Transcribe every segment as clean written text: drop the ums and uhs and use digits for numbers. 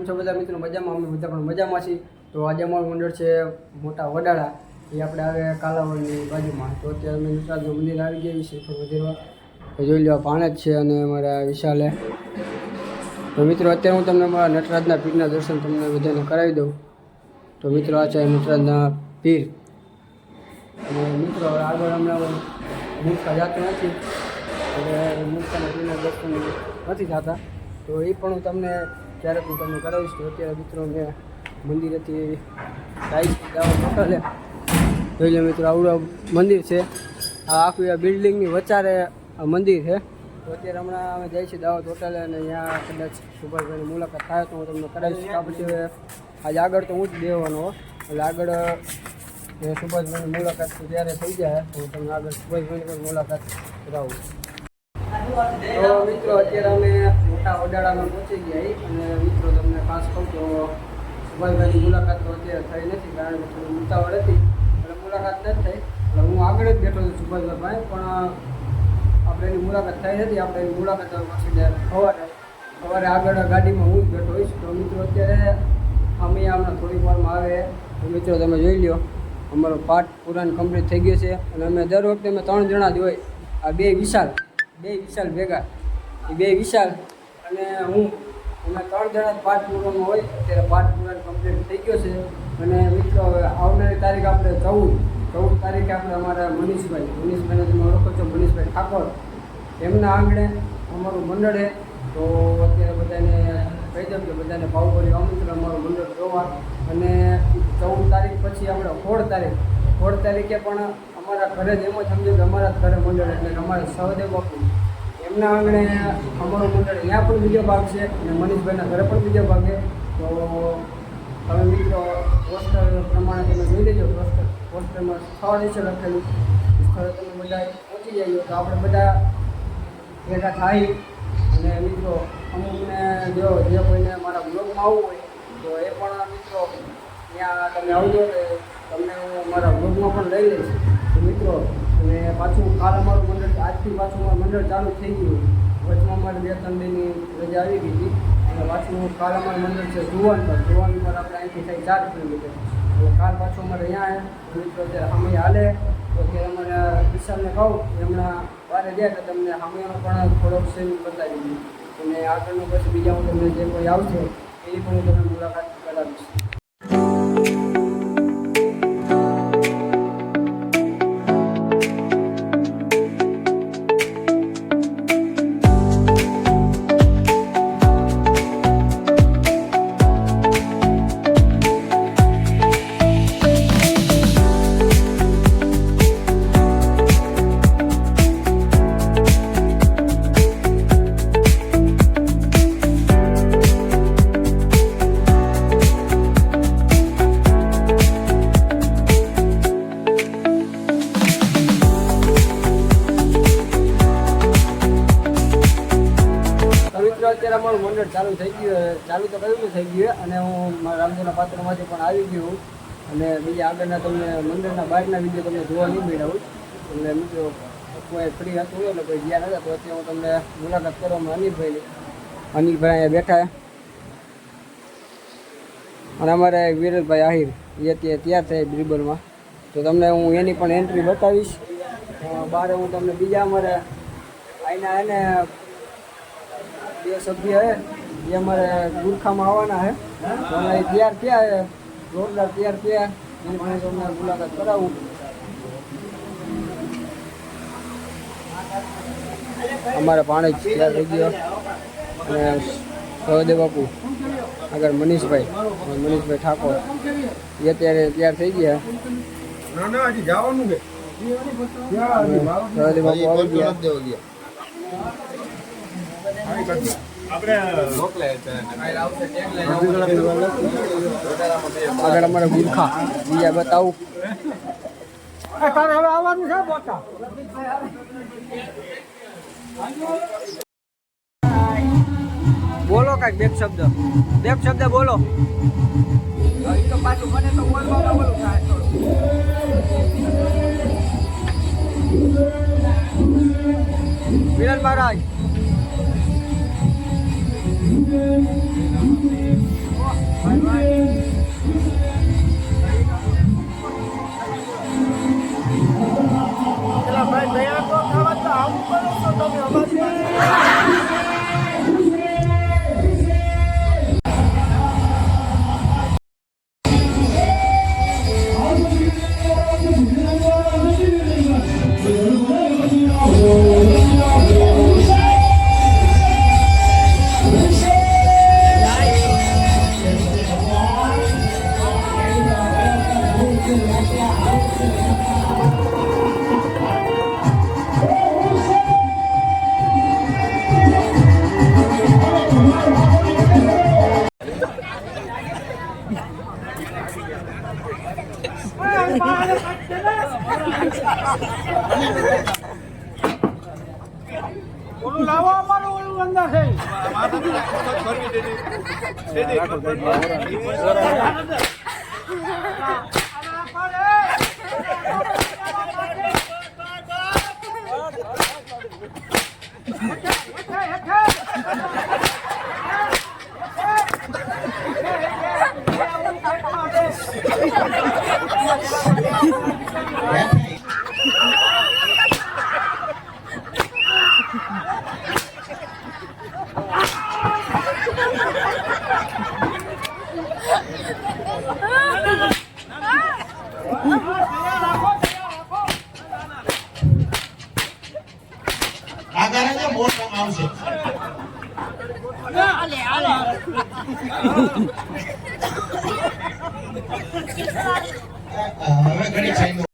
કેમ છો બધા મિત્રો? મજામાં? અમે બધા પણ મજામાં છીએ. તો આજે અમારું મંડળ છે મોટા વડાળા, એ આપણે આવે કાલાવડની બાજુમાં. તો અત્યારે અમે નટરાજનું મંદિર આવી ગયા છે તો મંદિરમાં જોઈ લો પાણે જ છે અને અમારા વિશાલે. તો મિત્રો અત્યારે હું તમને અમારા નટરાજના પીરના દર્શન તમને બધાને કરાવી દઉં. તો મિત્રો આ છે નટરાજના પીર. અને મિત્રો આગળ હમણાં મૂર્ખા જતું નથી એટલે મૂર્ખાના પીરના દર્શન નથી થતા. તો એ પણ હું તમને ક્યારેક હું તમને કરાવીશ. તો અત્યારે મિત્રો મેં મંદિરેથી જાય હોટલે જોઈ લે મિત્રો આવડું મંદિર છે. આ આખું આ બિલ્ડિંગની વચારે આ મંદિર છે. તો અત્યારે હમણાં અમે જઈએ છીએ દાવત હોટલે અને અહીંયા કદાચ સુભાષભાઈની મુલાકાત થાય તો હું તમને કરાવીશ. આ પછી આજે આગળ તો હું જ દેવાનો એટલે આગળ સુભાષભાઈની મુલાકાત ત્યારે થઈ જાય તો હું તમને આગળ સુભાષભાઈની પણ મુલાકાત કરાવું. તો મિત્રો અત્યારે અમે મોટા વડાળામાં પહોંચી ગયા અને મિત્રો તમને ખાસ કહું તો સુભાષભાઈની મુલાકાત તો અત્યારે થઈ નથી કારણ કે થોડી ઉતાવળ હતી એટલે મુલાકાત નથી થઈ. એટલે હું આગળ જ બેઠો છું સુભાષભાઈ પણ આપણે એની મુલાકાત થઈ નથી. આપણે એની મુલાકાત પછી સવારે આગળ ગાડીમાં હું જ બેઠો હોઈશ. તો મિત્રો અત્યારે અમે હમણાં થોડીક વારમાં આવે તો મિત્રો તમે જોઈ લો અમારો પાઠ પુરાણ કમ્પ્લીટ થઈ ગયો છે અને અમે દર વખતે અમે 3 જણા જ હોય. આ બે વિશાલ ભેગા એ બે વિશાલ અને હું અમે 3 જણા પાઠ પૂરવામાં હોય. અત્યારે પાઠ પુરાણ કમ્પ્લીટ થઈ ગયો છે અને મિત્રો આવનારી તારીખ આપણે 14 તારીખે આપણે અમારા મનીષભાઈને તમે ઓળખો છો, મનીષભાઈ ઠાકોર, એમના આંગણે અમારું મંડળ છે. તો અત્યારે બધાને કહી દઉં કે બધાને ભાવભર્યું આમંત્રણ અમારું મંડળ જોવા. અને 14 તારીખ પછી આપણે 16 તારીખે પણ અમારા ઘરે જ એમ જ સમજો કે અમારા ઘરે મંડળ એટલે અમારા સહદેવ બાપુ એમના આંગણે અમારું મંડળ ત્યાં પણ બીજો ભાગ છે અને મનીષભાઈના ઘરે પણ બીજો ભાગ છે. તો હવે મિત્રો પોસ્ટર પ્રમાણે તમે જોઈ લેજો. પોસ્ટરમાં સ્થળ છે લખેલું, સ્થળે તમે બધા પહોંચી જઈએ તો આપણે બધા ભેગા થાય. અને મિત્રો અમુકને જો જે કોઈને મારા બ્લોગમાં આવવું હોય તો એ પણ મિત્રો ત્યાં તમે આવજો કે તમને હું મારા બ્લોગમાં પણ લઈ લઈશ. તો મિત્રો અને પાછું કાલ અમારું મંડળ આજથી પાછું અમારું મંડળ ચાલુ થઈ ગયું. વચમાં અમારે 2-3 દિનની રજા આવી ગઈ હતી અને પાછું કાલ અમારું મંડળ છે જુવાન પર આપણે અહીંથી થાય 4 કિલોમીટર. એટલે કાલ પાછું અમારે અહીંયા મિત્રો અત્યારે સામે હાલે. તો અત્યારે અમારા વિશાલને કહું હમણાં બહાર જાય તો તમને સામેનો પણ થોડોક સીન બતાવી દઉં અને આગળનું પછી બીજા હું તમને જે કોઈ આવશે એ પણ હું તમને મુલાકાત કરાવીશ. અત્યારે અમારું મંડળ ચાલુ થઈ ગયું, ચાલુ તો કયું થઈ ગયું અને હું મારા રામદેવના પાત્રમાંથી પણ આવી ગયું અને બીજા આગળના તમને મંડળના બહારના વિડીયો તમને જોવા નહીં મળ્યા હોય. એટલે મિત્રો કોઈ ફ્રી હતું હોય ને કોઈ ગયા નતા તો અત્યારે હું તમને મુલાકાત કરવામાં અનિલભાઈ અહીંયા બેઠા અને અમારે વિરલભાઈ આહિર એ અત્યારે તૈયાર થાય બ્રિબલમાં. તો તમને હું એની પણ એન્ટ્રી બતાવીશ. બહાર હું તમને બીજા અમારે અહીંના એને 2 સભ્ય છે એ અમારે ગુરખામાં આવવાના છે તો અમે તૈયાર થયા છે, જોરદાર તૈયાર થયા. એની પણ તમને મુલાકાત કરાવું. અમારા પાણી જ તૈયાર થઈ ગયો અને સહદેવ બાપુ આગળ મનીષભાઈ ઠાકોર એ અત્યારે તૈયાર થઈ ગયા. સહદેવ બાપુ આવી ગયા. આગળ અમારે ગુરખા બીજા બતાવું. બોલો કાંઈક બે શબ્દ બોલો. તો પાછું મને તો બોલવામાં બોલું થાય. વિરલ મહારાજ ઓલું લાવો અમારું ઓલું અંદર છે હવે ઘણી સાઈડ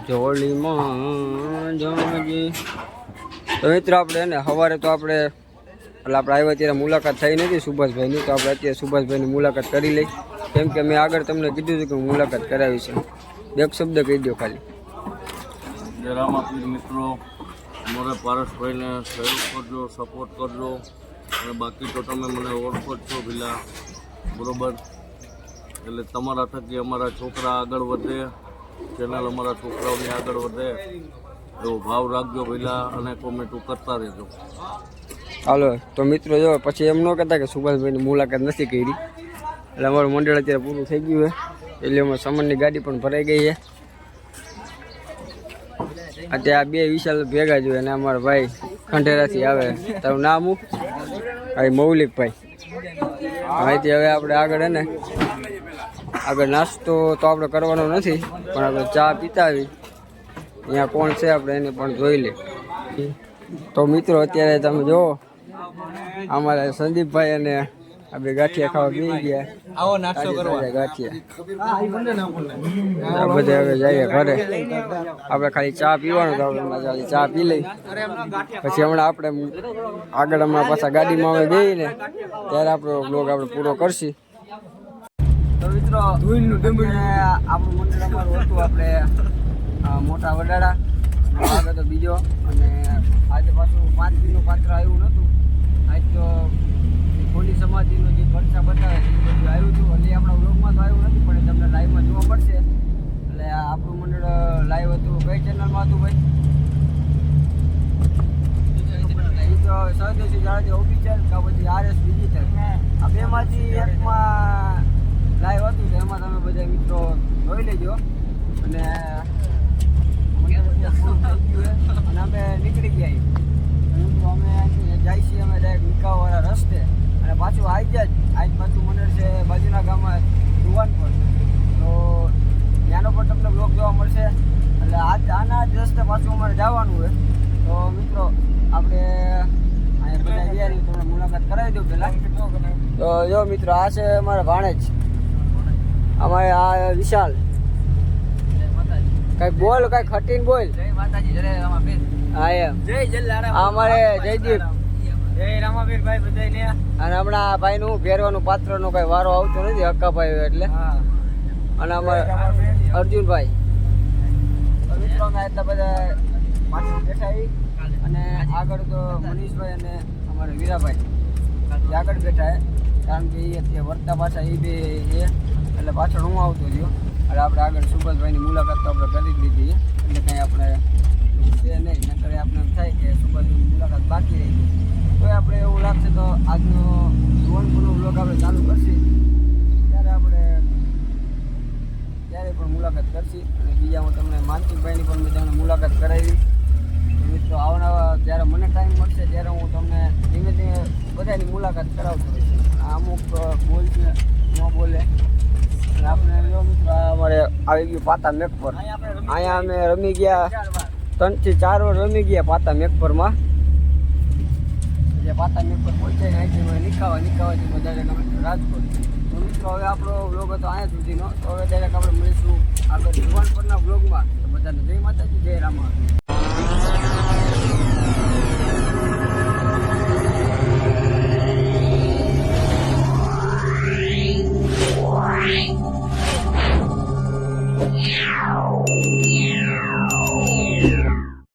જોડીમાં જાજી તો મિત્રો આપણે ને સવારે તો આપણે એટલે આપણે આવ્યા ત્યારે મુલાકાત થઈ નથી સુભાષભાઈની, તો આપણે અત્યારે સુભાષભાઈની મુલાકાત કરી લઈ, કેમ કે મેં આગળ તમને કીધું હતું કે હું મુલાકાત કરાવી છે. બે શબ્દ કહી દો ખાલી. જય રામાપીર મિત્રો, અમારે પારસભાઈને સહેયોગ કરજો, સપોર્ટ કરજો, અને બાકી તો તમે મને ઓળખો જ છો ભીલા, બરાબર? એટલે તમારા થકી અમારા છોકરા આગળ વધે, ચેનલ અમારા છોકરાઓની આગળ વધે એવો ભાવ રાખજો ભીલા, અને કોમેન્ટો કરતા રહેજો. હાલો તો મિત્રો જો પછી એમ ન કહેતા કે સુભાષભાઈની મુલાકાત નથી કરી, એટલે અમારું મંડળ અત્યારે પૂરું થઈ ગયું છે, એટલે અમે સામાનની ગાડી પણ ભરાઈ ગઈ છે. અત્યારે આ બે વિશાલ ભેગા જોઈએ અને અમારા ભાઈ ખંડેરાથી આવે, તારું નામ હું? ભાઈ મૌલિકભાઈ. અહીંથી હવે આપણે આગળ ને આગળ નાસ્તો તો આપણે કરવાનો નથી, પણ આપણે ચા પીતા આવી, અહીંયા કોણ છે આપણે એને પણ જોઈ લે. તો મિત્રો અત્યારે તમે જુઓ અમારા સંદીપભાઈ અને આ બે ગાંઠિયા ખાવા પી ગયા. આવો નાસ્તો કરવા ગાંઠિયા બધે હવે જઈએ ઘરે. આપણે ખાલી ચા પીવાનું તો આપણે ખાલી ચા પી લઈ, પછી હમણાં આપણે આગળ હમણાં પાછા ગાડીમાં અમે ગઈ ને ત્યારે આપણો બ્લોગ આપણે પૂરો કરશી. તો મિત્રો આપણું મંદિર અમારું હતું આપણે મોટા વડાડા, આગળ તો બીજો, અને આજે પાછું 5 દિનનું પાત્ર આવ્યું નહોતું. આજ તો ખોલી સમાધિનું જે પરીક્ષા બતાવે છે એ બધું આવ્યું હતું, એટલે આપણા વ્લોગમાં તો આવ્યું નથી, પણ તમને લાઈવમાં જોવા મળશે. એટલે આપણું મંડળ લાઈવ હતું. કઈ ચેનલમાં હતું ભાઈ? એ તો સહદેવસિંહ જાડેજા ઓફિશિયલ કે પછી RS ડિજિટલ, આ બેમાંથી એકમાં લાઈવ હતું, તો એમાં તમે બધા મિત્રો જોઈ લેજો. અને અને અમે નીકળી ગયા, અમે જાય છીએ અમે ડાયરેક્ટ નિકાવાળા રસ્તે, અને પાછું આજ પાછું મંડળ છે બાજુના ગામમાં દિવસે પાછું અમારે જવાનું હોય. તો મિત્રો આપણે અહીંયા બધા ગયા છીએ, તમને મુલાકાત કરાવી દઉં પહેલાં. તો જો મિત્રો આ છે અમારા ભાણેજ, અમારે આ વિશાલ. કઈ બોલ, કઈ ખટીને બોલ. હા એમ. આ અમારે જયદીપ અને હમણાં ભાઈ નું ભેરવાનું પાત્ર નો કઈ વારો આવતો નથી, હક્કાભાઈ એટલે. અને અમારે અર્જુનભાઈ. તો મિત્રો અમે એટલા બધા પાછળ બેઠા છીએ અને આગળ તો મનીષભાઈ અને અમારે વીરાભાઈ એ આગળ બેઠા છે, કારણ કે એ અત્યારે વર્તા પાછા એ બે છે એટલે પાછળ હું આવતો રહ્યો. એટલે આપણે આગળ સુભાષભાઈની મુલાકાત તો આપણે કરી જ લીધી, એટલે કંઈ આપણે છે નહીં. નકર આપણે એમ થાય કે સુભાષભાઈની મુલાકાત બાકી રહી ગઈ. તો આપણે એવું લાગશે તો આજનો જીવનપૂર્ણ વ્લોગ આપણે ચાલુ કરશી, ત્યારે પણ મુલાકાત કરશી. અને બીજા હું તમને માનસિકભાઈની પણ મેં તમને મુલાકાત કરાવી. તો મિત્રો આવનારા જ્યારે મને ટાઈમ મળશે ત્યારે હું તમને ધીમે ધીમે બધાની મુલાકાત કરાવતો રહીશ. અમુક બોલ છે ન બોલે. અને આપણે જો મિત્રો અમારે આવી ગયું પાતા મેકપર. અહીંયા અમે રમી ગયા 3 થી 4 વાર રમી ગયા પાતા મેકપરમાં. જે પાતા મેકપર પહોંચાઈને અહીંથી નિકાવાથી વધારે અમે રાજકોટ. તો મિત્રો હવે આપણો વ્લોગ હતો અહીંયા સુધીનો. તો હવે ડાયરેક્ટ આપણે મળીશું આગળ જીવનપરના વ્લોગમાં.